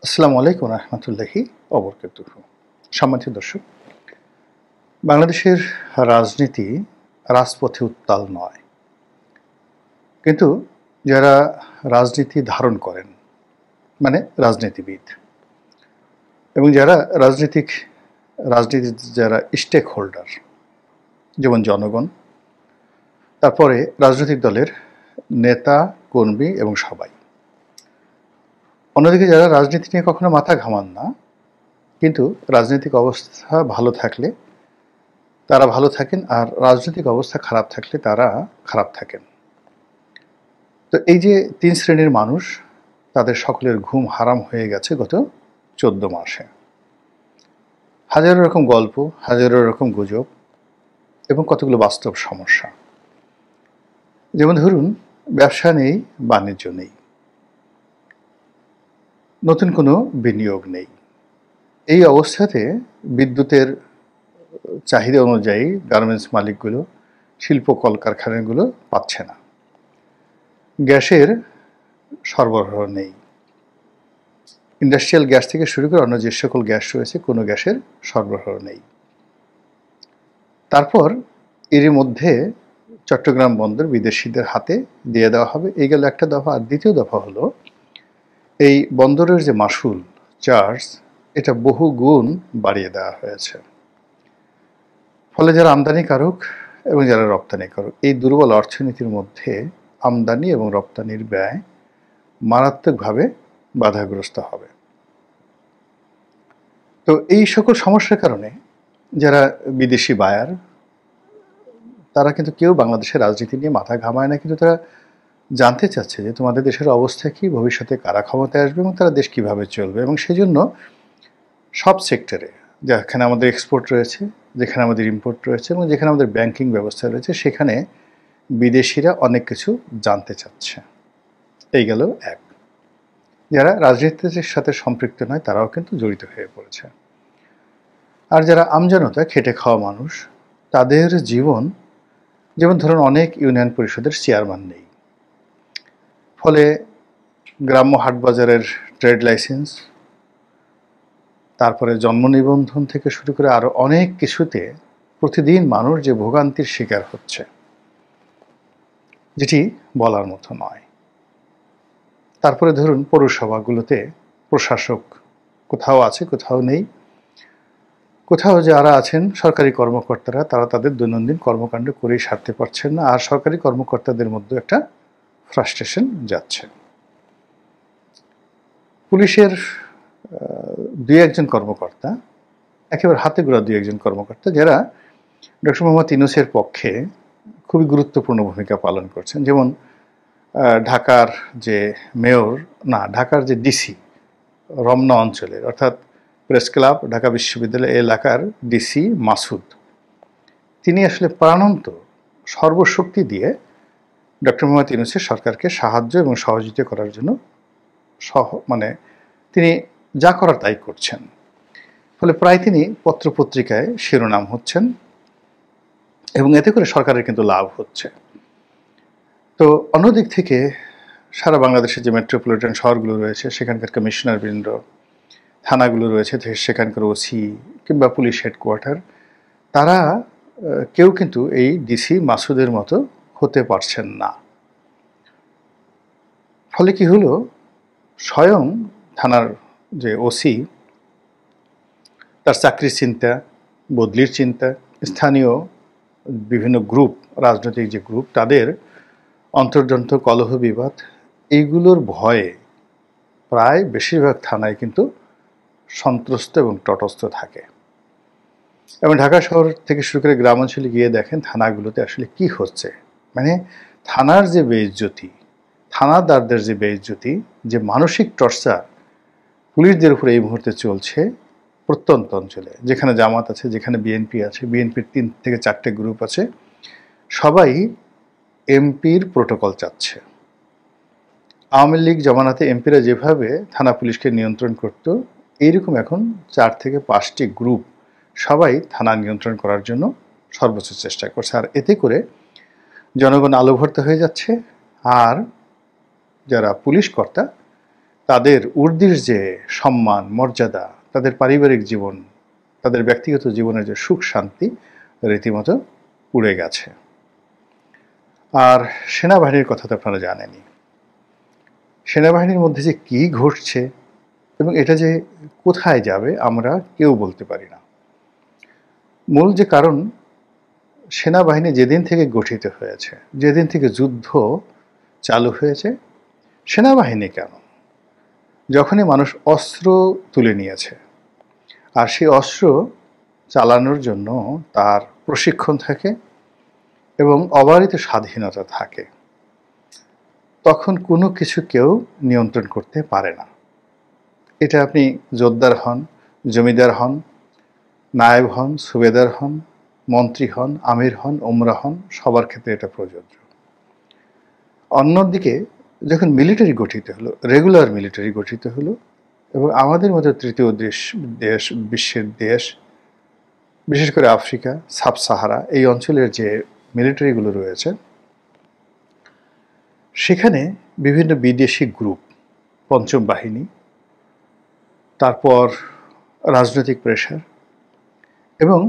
আসসালামু আলাইকুম রহমতুল্লাহি অবরকাতুহু। সম্মানিত দর্শক, বাংলাদেশের রাজনীতি রাজপথে উত্তাল নয়, কিন্তু যারা রাজনীতি ধারণ করেন মানে রাজনীতিবিদ এবং যারা রাজনীতির যারা স্টেক হোল্ডার, যেমন জনগণ, তারপরে রাজনৈতিক দলের নেতা কর্মী এবং সবাই। অন্যদিকে যারা রাজনীতি নিয়ে কখনো মাথা ঘামান না, কিন্তু রাজনৈতিক অবস্থা ভালো থাকলে তারা ভালো থাকেন, আর রাজনৈতিক অবস্থা খারাপ থাকলে তারা খারাপ থাকেন। তো এই যে তিন শ্রেণীর মানুষ, তাদের সকলের ঘুম হারাম হয়ে গেছে গত 14 মাসে। হাজারো রকম গল্প, হাজারো রকম গুজব এবং কতগুলো বাস্তব সমস্যা। যেমন ধরুন, ব্যবসা নেই, বাণিজ্য নেই, নতুন কোনো বিনিয়োগ নেই। এই অবস্থাতে বিদ্যুতের চাহিদা অনুযায়ী গার্মেন্টস মালিকগুলো, শিল্প কলকারখানাগুলো পাচ্ছে না। গ্যাসের সরবরাহ নেই, ইন্ডাস্ট্রিয়াল গ্যাস থেকে শুরু করে অন্য যে সকল গ্যাস রয়েছে কোনো গ্যাসের সরবরাহ নেই। তারপর এরই মধ্যে চট্টগ্রাম বন্দর বিদেশিদের হাতে দিয়ে দেওয়া হবে, এই গেল একটা দফা। আর দ্বিতীয় দফা হলো এই বন্দরের যে মাসুল চার্জ, এটা বহু গুণ বাড়িয়ে দেওয়া হয়েছে। ফলে যারা আমদানিকারক এবং যারা রপ্তানিকারক, এই দুর্বল অর্থনীতির মধ্যে আমদানি এবং রপ্তানির ব্যয় মারাত্মকভাবে বাধাগ্রস্ত হবে। তো এই সকল সমস্যার কারণে যারা বিদেশি বায়ার, তারা কিন্তু কেউ বাংলাদেশের রাজনীতি নিয়ে মাথা ঘামায় না, কিন্তু তারা জানতে চাচ্ছে যে তোমাদের দেশের অবস্থা কি, ভবিষ্যতে কারা ক্ষমতায় আসবে এবং তারা দেশ কিভাবে চলবে। এবং সেজন্য সব সেক্টরে, যেখানে আমাদের এক্সপোর্ট রয়েছে, যেখানে আমাদের ইম্পোর্ট রয়েছে এবং যেখানে আমাদের ব্যাংকিং ব্যবস্থা রয়েছে, সেখানে বিদেশিরা অনেক কিছু জানতে চাচ্ছে। এই গেল এক। যারা রাজনীতির সাথে সম্পৃক্ত নয়, তারাও কিন্তু জড়িত হয়ে পড়েছে। আর যারা আমজনতা, খেটে খাওয়া মানুষ, তাদের জীবন, যেমন ধরুন অনেক ইউনিয়ন পরিষদের চেয়ারম্যান নেই, ফলে গ্রাম্য হাটবাজারের ট্রেড লাইসেন্স, তারপরে জন্ম নিবন্ধন থেকে শুরু করে আরও অনেক কিছুতে প্রতিদিন মানুষ যে ভোগান্তির শিকার হচ্ছে, যেটি বলার মতো নয়। তারপরে ধরুন পৌরসভাগুলোতে প্রশাসক কোথাও আছে, কোথাও নেই। কোথাও যারা আছেন সরকারি কর্মকর্তারা, তারা তাদের দৈনন্দিন কর্মকাণ্ড করেই সারতে পারছেন না, আর সরকারি কর্মকর্তাদের মধ্যে একটা ফ্রাস্ট্রেশন যাচ্ছে। পুলিশের দুই একজন কর্মকর্তা, একেবারে হাতে গোড়া দুই একজন কর্মকর্তা, যারা ডক্টর মোহাম্মদ ইউনূসের পক্ষে খুবই গুরুত্বপূর্ণ ভূমিকা পালন করছেন। যেমন ঢাকার যে মেয়র, না ঢাকার যে ডিসি রমনা অঞ্চলের, অর্থাৎ প্রেস ক্লাব, ঢাকা বিশ্ববিদ্যালয় এলাকার ডিসি মাসুদ, তিনি আসলে প্রাণান্ত সর্বশক্তি দিয়ে ডক্টর মোহাম্মদ ইউনূসের সরকারকে সাহায্য এবং সহযোগিতা করার জন্য তিনি যা করার তাই করছেন। ফলে প্রায় তিনি পত্রপত্রিকায় শিরোনাম হচ্ছেন এবং এতে করে সরকারের কিন্তু লাভ হচ্ছে। তো অন্যদিক থেকে সারা বাংলাদেশের যে মেট্রোপলিটন শহরগুলো রয়েছে, সেখানকার কমিশনারবৃন্দ, থানাগুলো রয়েছে, সেখানকার ওসি কিংবা পুলিশ হেডকোয়ার্টার, তারা কেউ কিন্তু এই ডিসি মাসুদের মতো হতে পারছেন না। ফলে কি হলো, স্বয়ং থানার যে ওসি, তার চাকরির চিন্তা, বদলির চিন্তা, স্থানীয় বিভিন্ন গ্রুপ, রাজনৈতিক যে গ্রুপ, তাদের অন্তর্জন্ত কলহ বিবাদ, এইগুলোর ভয়ে প্রায় বেশিরভাগ থানায় কিন্তু সন্ত্রস্ত এবং তটস্থ থাকে। এবং ঢাকা শহর থেকে শুরু করে গ্রাম অঞ্চলে গিয়ে দেখেন থানাগুলোতে আসলে কি হচ্ছে। মানে থানার যে বেইজ্জতি, থানাদারদের যে বেইজ্জতি, যে মানসিক টর্চার পুলিশদের উপরে এই মুহূর্তে চলছে প্রত্যন্ত অঞ্চলে, যেখানে জামাত আছে, যেখানে বিএনপি আছে, বিএনপির 3 থেকে 4টে গ্রুপ আছে, সবাই এমপির প্রোটোকল চাচ্ছে। আওয়ামী লীগ জমানাতে এমপিরা যেভাবে থানা পুলিশকে নিয়ন্ত্রণ করত, এইরকম এখন 4 থেকে 5টি গ্রুপ সবাই থানা নিয়ন্ত্রণ করার জন্য সর্বোচ্চ চেষ্টা করছে। আর এতে করে জনগণ আলোভর্তা হয়ে যাচ্ছে, আর যারা পুলিশ কর্তা তাদের ঊর্ধ্বের যে সম্মান মর্যাদা, তাদের পারিবারিক জীবন, তাদের ব্যক্তিগত জীবনের যে সুখ শান্তি রীতিমতো উড়ে গেছে। আর সেনাবাহিনীর কথা তো আপনারা জানেনই। সেনাবাহিনীর মধ্যে যে কী ঘটছে এবং এটা যে কোথায় যাবে আমরা কেউ বলতে পারি না। মূল যে কারণ, সেনাবাহিনী যেদিন থেকে গঠিত হয়েছে, যেদিন থেকে যুদ্ধ চালু হয়েছে, সেনাবাহিনী কেন, যখনই মানুষ অস্ত্র তুলে নিয়েছে আর সেই অস্ত্র চালানোর জন্য তার প্রশিক্ষণ থাকে এবং অবারিত স্বাধীনতা থাকে, তখন কোনো কিছু কেউ নিয়ন্ত্রণ করতে পারে না। এটা আপনি জোরদার হন, জমিদার হন, নায়েব হন, সুবেদার হন, মন্ত্রী হন, আমির হন, ওমরা হন, সবার ক্ষেত্রে এটা প্রযোজ্য। অন্যদিকে যখন মিলিটারি গঠিত হলো, রেগুলার মিলিটারি গঠিত হলো এবং আমাদের মতো তৃতীয় দেশ বিশ্বের দেশ, বিশেষ করে আফ্রিকা, সাব সাহারা এই অঞ্চলের যে মিলিটারিগুলো রয়েছে, সেখানে বিভিন্ন বিদেশি গ্রুপ, পঞ্চম বাহিনী, তারপর রাজনৈতিক প্রেশার এবং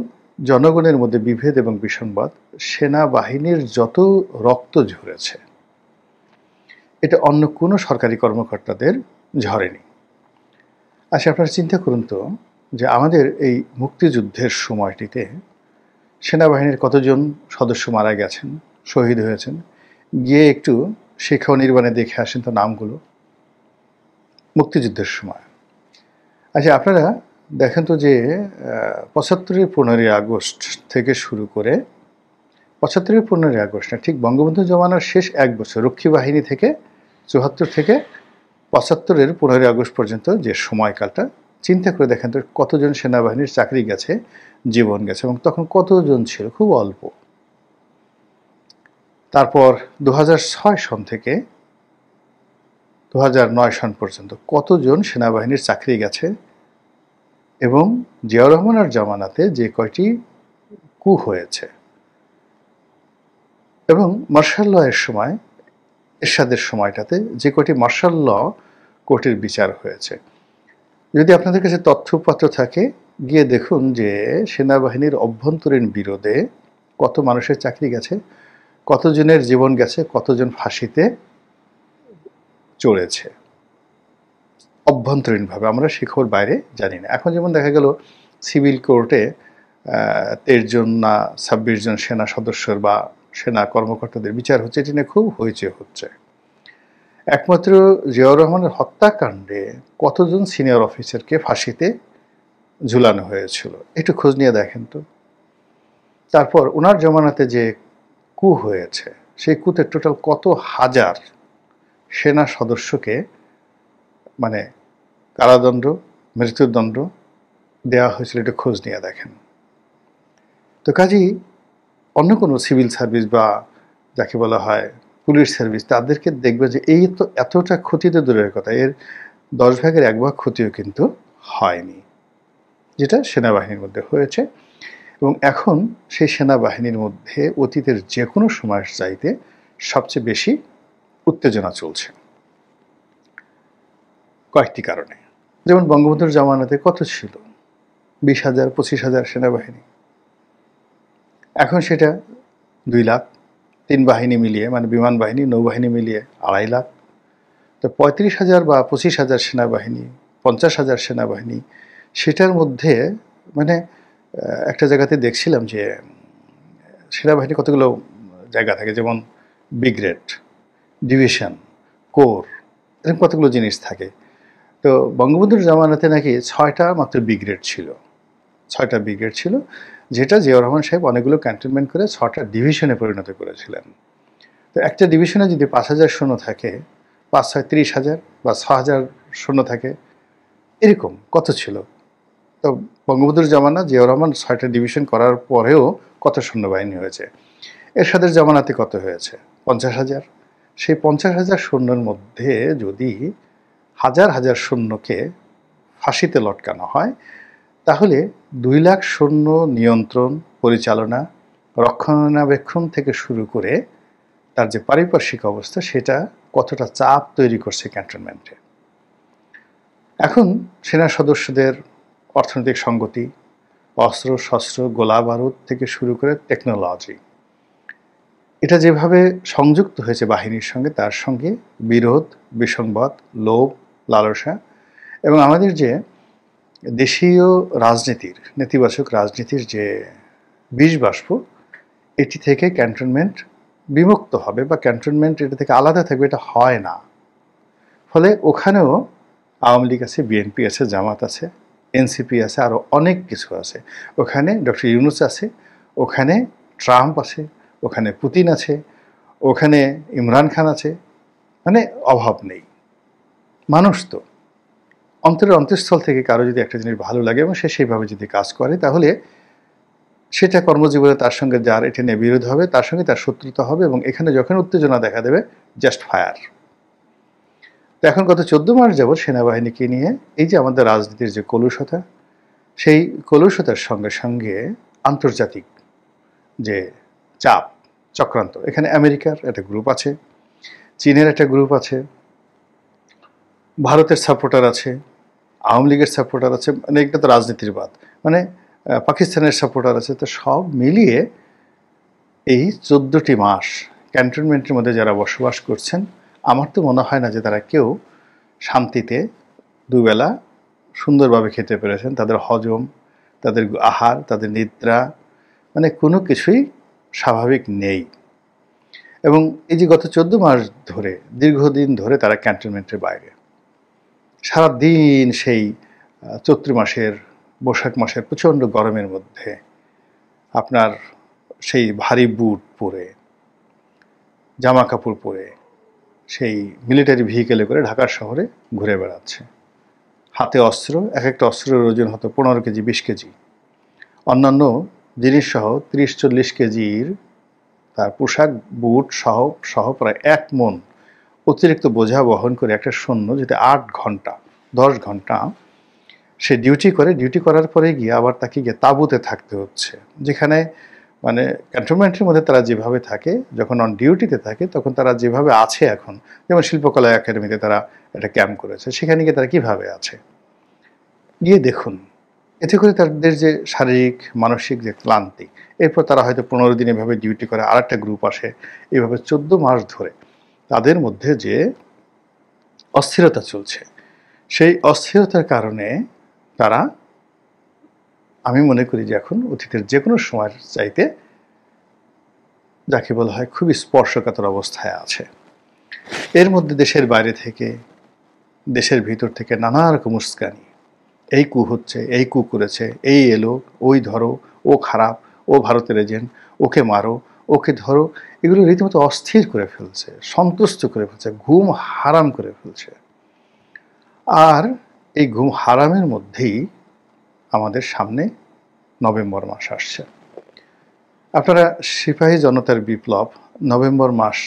জনগণের মধ্যে বিভেদ এবং বিসংবাদ, সেনাবাহিনীর যত রক্ত ঝরেছে এটা অন্য কোনো সরকারি কর্মকর্তাদের ঝরেনি। আচ্ছা, আপনারা চিন্তা করুন তো যে আমাদের এই মুক্তিযুদ্ধের সময়টিতে সেনাবাহিনীর কতজন সদস্য মারা গেছেন, শহীদ হয়েছেন, গিয়ে একটু শিক্ষা নির্বাণে দেখে আসেন তো নামগুলো মুক্তিযুদ্ধের সময়। আচ্ছা, আপনারা দেখেন তো যে ৭৫-এর ১৫ই আগস্ট থেকে শুরু করে ৭৫-এর ১৫ই আগস্ট না, ঠিক বঙ্গবন্ধু জমানার শেষ এক বছর রক্ষী বাহিনী থেকে ৭৪ থেকে ৭৫-এর ১৫ই আগস্ট পর্যন্ত যে সময়কালটা চিন্তা করে দেখেন তো কতজন সেনাবাহিনীর চাকরি গেছে, জীবন গেছে, এবং তখন কতজন ছিল, খুব অল্প। তারপর ২০০৬ সন থেকে ২০০৯ সন পর্যন্ত কতজন সেনাবাহিনীর চাকরি গেছে, এবং জিয়াউর রহমানের জামানাতে যে কয়টি কু হয়েছে, এবং মার্শাল ল এর সময়, এরশাদের সময়টাতে যে কয়টি মার্শাল ল কোর্টের বিচার হয়েছে। যদি আপনাদের কাছে তথ্যপত্র থাকে, গিয়ে দেখুন যে সেনাবাহিনীর অভ্যন্তরীণ বিরোধে কত মানুষের চাকরি গেছে, কতজনের জীবন গেছে, কতজন ফাঁসিতে চড়েছে অভ্যন্তরীণভাবে। আমরা সে খবর বাইরে জানি না। এখন যেমন দেখা গেল সিভিল কোর্টে ১৩ জন না ২৬ জন সেনা সদস্যর বা সেনা কর্মকর্তাদের বিচার হচ্ছে, এটি নিয়ে খুব হইচই হচ্ছে। একমাত্র জিয়াউর রহমানের হত্যাকাণ্ডে কতজন সিনিয়র অফিসারকে ফাঁসিতে ঝুলানো হয়েছিল, একটু খোঁজ নিয়ে দেখেন তো। তারপর ওনার জমানাতে যে কু হয়েছে, সেই কুতে টোটাল কত হাজার সেনা সদস্যকে মানে কারাদণ্ড, মৃত্যুদণ্ড দেওয়া হয়েছিল, একটু খোঁজ নিয়ে দেখেন তো। কাজেই অন্য কোনো সিভিল সার্ভিস বা যাকে বলা হয় পুলিশ সার্ভিস, তাদেরকে দেখবে যে এই তো এতটা ক্ষতি তো দূরের কথা, এর ১০ ভাগের ১ ভাগ ক্ষতিও কিন্তু হয়নি, যেটা সেনাবাহিনীর মধ্যে হয়েছে। এবং এখন সেই সেনাবাহিনীর মধ্যে অতীতের যে কোনো সময়ের চাইতে সবচেয়ে বেশি উত্তেজনা চলছে কয়েকটি কারণে। যেমন বঙ্গবন্ধুর জামানাতে কত ছিল, ২০,০০০, ২৫,০০০ সেনাবাহিনী, এখন সেটা ২ লাখ, ৩ বাহিনী মিলিয়ে, মানে বিমান বাহিনী, নৌবাহিনী মিলিয়ে ২.৫ লাখ। তো ৩৫,০০০ বা ২৫,০০০ সেনাবাহিনী, ৫০,০০০ সেনাবাহিনী, সেটার মধ্যে মানে একটা জায়গাতে দেখছিলাম যে সেনাবাহিনী কতগুলো জায়গা থাকে, যেমন ব্রিগেড, ডিভিশন, কোর, এরকম কতগুলো জিনিস থাকে। তো বঙ্গবন্ধুর জামানাতে নাকি ৬টা মাত্র ব্রিগেড ছিল, ৬টা ব্রিগেড ছিল, যেটা জিয়াউর রহমান সাহেব অনেকগুলো ক্যান্টনমেন্ট করে ৬টা ডিভিশনে পরিণত করেছিলেন। তো একটা ডিভিশনে যদি ৫,০০০ সৈন্য থাকে, ৫-৬ ৩০,০০০ বা ৬,০০০ সৈন্য থাকে, এরকম কত ছিল। তো বঙ্গবন্ধুর জামানা জিয়াউর রহমান ৬টা ডিভিশন করার পরেও কত সৈন্যবাহিনী হয়েছে। এরশাদের জামানাতে কত হয়েছে, ৫০,০০০। সেই ৫০,০০০ সৈন্যের মধ্যে যদি হাজার হাজার সৈন্যকে ফাঁসিতে লটকানো হয়, তাহলে ২ লাখ সৈন্য নিয়ন্ত্রণ, পরিচালনা, রক্ষণাবেক্ষণ থেকে শুরু করে তার যে পারিপার্শ্বিক অবস্থা, সেটা কতটা চাপ তৈরি করছে ক্যান্টনমেন্টে। এখন সেনা সদস্যদের অর্থনৈতিক সঙ্গতি, অস্ত্র শস্ত্র গোলা বারুদ থেকে শুরু করে টেকনোলজি, এটা যেভাবে সংযুক্ত হয়েছে বাহিনীর সঙ্গে, তার সঙ্গে বিরোধ, বিসংবাদ, লোভ, লালসা এবং আমাদের যে দেশীয় রাজনীতির, নেতিবাচক রাজনীতির যে বিষবাষ্প, এটি থেকে ক্যান্টনমেন্ট বিমুক্ত হবে বা ক্যান্টনমেন্ট এটা থেকে আলাদা থাকবে, এটা হয় না। ফলে ওখানেও আওয়ামী লীগ আছে, বিএনপি আছে, জামাত আছে, এনসিপি আছে, আরও অনেক কিছু আছে। ওখানে ডক্টর ইউনূস আছে, ওখানে ট্রাম্প আছে, ওখানে পুতিন আছে, ওখানে ইমরান খান আছে, মানে অভাব নেই। মানুষ তো অন্তরের অন্তঃস্থল থেকে কারো যদি একটা জিনিস ভালো লাগে এবং সে সেইভাবে যদি কাজ করে, তাহলে সেটা কর্মজীবনে তার সঙ্গে যার এটা নিয়ে বিরোধ হবে, তার সঙ্গে তার শত্রুতা হবে এবং এখানে যখন উত্তেজনা দেখা দেবে, জাস্ট ফায়ার। তো এখন গত 14 মাস যাবৎ সেনাবাহিনীকে নিয়ে এই যে আমাদের রাজনীতির যে কলুষতা, সেই কলুষতার সঙ্গে সঙ্গে আন্তর্জাতিক যে চাপ, চক্রান্ত, এখানে আমেরিকার একটা গ্রুপ আছে, চীনের একটা গ্রুপ আছে, ভারতের সাপোর্টার আছে, আওয়ামী লীগের সাপোর্টার আছে, মানে এটা তো রাজনীতির বাদ, মানে পাকিস্তানের সাপোর্টার আছে। তো সব মিলিয়ে এই 14টি মাস ক্যান্টনমেন্টের মধ্যে যারা বসবাস করছেন, আমার তো মনে হয় না যে তারা কেউ শান্তিতে দুবেলা সুন্দরভাবে খেতে পেরেছেন। তাদের হজম, তাদের আহার, তাদের নিদ্রা, মানে কোনো কিছুই স্বাভাবিক নেই। এবং এই যে গত 14 মাস ধরে, দীর্ঘদিন ধরে তারা ক্যান্টনমেন্টের বাইরে, সারাদিন সেই চৈত্র মাসের, বৈশাখ মাসের প্রচণ্ড গরমের মধ্যে আপনার সেই ভারী বুট পরে, জামা কাপড় পরে, সেই মিলিটারি ভেহিকেলে করে ঢাকার শহরে ঘুরে বেড়াচ্ছে। হাতে অস্ত্র, এক একটা অস্ত্রের ওজন হতো 15 কেজি, 20 কেজি, অন্যান্য জিনিসসহ 30-40 কেজির তার পোশাক, বুট সহ প্রায় 1 মণ অতিরিক্ত বোঝা বহন করে একটা সৈন্য, যেটা 8 ঘন্টা 10 ঘন্টা সে ডিউটি করার পরে গিয়ে আবার তাকে গিয়ে তাঁবুতে থাকতে হচ্ছে, যেখানে মানে ক্যান্টনমেন্টের মধ্যে তারা যেভাবে থাকে, যখন অন ডিউটিতে থাকে তখন তারা যেভাবে আছে এখন, যেমন শিল্পকলা একাডেমিতে তারা একটা ক্যাম্প করেছে, সেখানে গিয়ে তারা কীভাবে আছে গিয়ে দেখুন। এতে করে তাদের যে শারীরিক মানসিক যে ক্লান্তি, এরপর তারা হয়তো 15 দিন এভাবে ডিউটি করে, আর একটা গ্রুপ আসে, এভাবে 14 মাস ধরে তাদের মধ্যে যে অস্থিরতা চলছে, সেই অস্থিরতার কারণে তারা, আমি মনে করি যে এখন অতীতের যে কোনো সময়ের চাইতে যাকে বলা হয় খুবই স্পর্শকাতর অবস্থায় আছে। এর মধ্যে দেশের বাইরে থেকে, দেশের ভিতর থেকে নানা রকম উস্কানি, এই কু হচ্ছে, এই কু করেছে, এই এলো, ওই ধরো, ও খারাপ, ও ভারতের এজেন্ট, ওকে মারো, ওকে ধরো, এগুলো রীতিমতো অস্থির করে ফেলছে, সন্তুষ্ট করে ফেলছে, ঘুম হারাম করে ফেলছে। আর এই ঘুম হারামের মধ্যেই আমাদের সামনে নভেম্বর মাস আসছে। আপনারা সিপাহী জনতার বিপ্লব নভেম্বর মাস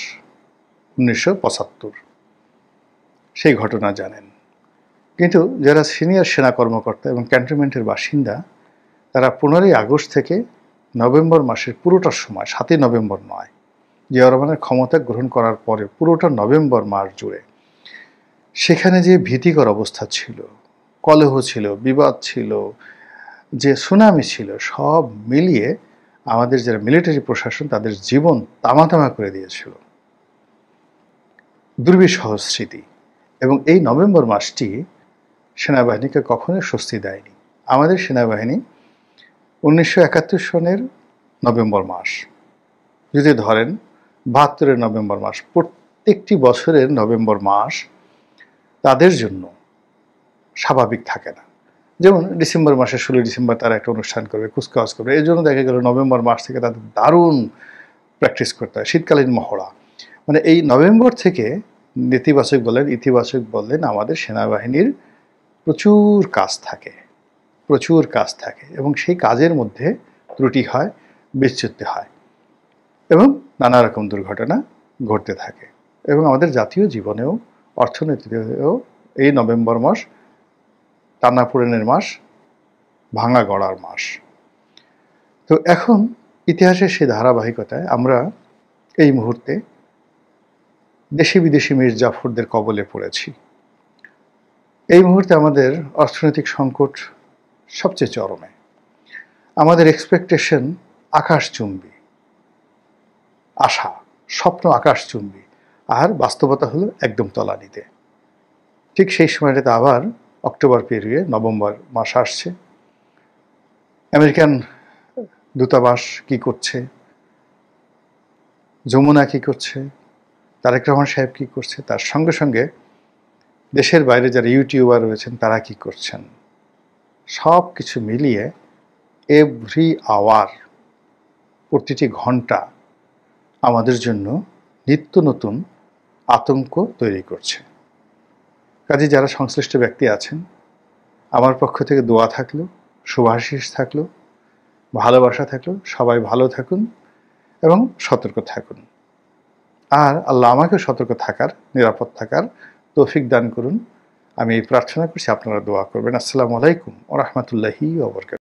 1975 সেই ঘটনা জানেন, কিন্তু যারা সিনিয়র সেনা কর্মকর্তা এবং ক্যান্টনমেন্টের বাসিন্দা, তারা 15ই আগস্ট থেকে নভেম্বর মাসের পুরোটা সময়, 7ই নভেম্বর নয়, জিয়াউর রহমানের ক্ষমতা গ্রহণ করার পরে পুরোটা নভেম্বর মাস জুড়ে সেখানে যে ভীতিকর অবস্থা ছিল, কলহ ছিল, বিবাদ ছিল, যে সুনামি ছিল, সব মিলিয়ে আমাদের যারা মিলিটারি প্রশাসন তাদের জীবন তামাতামা করে দিয়েছিল। দুর্বিষহ স্মৃতি। এবং এই নভেম্বর মাসটি সেনাবাহিনীকে কখনোই স্বস্তি দেয়নি। আমাদের সেনাবাহিনী 1971 সনের নভেম্বর মাস যদি ধরেন, 72-এর নভেম্বর মাস, প্রত্যেকটি বছরের নভেম্বর মাস তাদের জন্য স্বাভাবিক থাকে না। যেমন ডিসেম্বর মাসে 16 ডিসেম্বর তারা একটা অনুষ্ঠান করবে, কুচকাওয়াজ করবে, এই জন্য দেখা গেল নভেম্বর মাস থেকে তাদের দারুণ প্র্যাকটিস করতে হয়, শীতকালীন মহড়া। মানে এই নভেম্বর থেকে নেতিবাচক বলেন, ইতিবাচক বললেন, আমাদের সেনাবাহিনীর প্রচুর কাজ থাকে এবং সেই কাজের মধ্যে ত্রুটি হয়, বিচ্যুতি হয় এবং নানা রকম দুর্ঘটনা ঘটতে থাকে। এবং আমাদের জাতীয় জীবনেও, অর্থনীতিতেও এই নভেম্বর মাস টানাপোড়েনের মাস, ভাঙা গড়ার মাস। তো এখন ইতিহাসের সেই ধারাবাহিকতায় আমরা এই মুহূর্তে দেশি বিদেশি মীর জাফরদের কবলে পড়েছি। এই মুহূর্তে আমাদের অর্থনৈতিক সংকট সবচেয়ে চরমে। আমাদের এক্সপেকটেশন আকাশচুম্বী, আশা, স্বপ্ন আকাশচুম্বী, আর বাস্তবতা হলো একদম তলানিতে। ঠিক সেই সময়টাতে আবার অক্টোবর পেরিয়ে নভেম্বর মাস আসছে। আমেরিকান দূতাবাস কি করছে, যমুনা কি করছে, তারেক রহমান সাহেব কি করছে, তার সঙ্গে সঙ্গে দেশের বাইরে যারা ইউটিউবার রয়েছেন তারা কি করছেন, সব কিছু মিলিয়ে এভরি আওয়ার, প্রতিটি ঘন্টা আমাদের জন্য নিত্য নতুন আতঙ্ক তৈরি করছে। কাজে যারা সংশ্লিষ্ট ব্যক্তি আছেন, আমার পক্ষ থেকে দোয়া থাকলো, শুভাশিস থাকলো, ভালোবাসা থাকলো, সবাই ভালো থাকুন এবং সতর্ক থাকুন। আর আল্লাহ আমাকে সতর্ক থাকার, নিরাপদ থাকার তৌফিক দান করুন। আমি এই প্রার্থনা করছি, আপনারা দোয়া করবেন। আসসালামু আলাইকুম ওয়া রাহমাতুল্লাহি ওয়া বারাকাতুহু।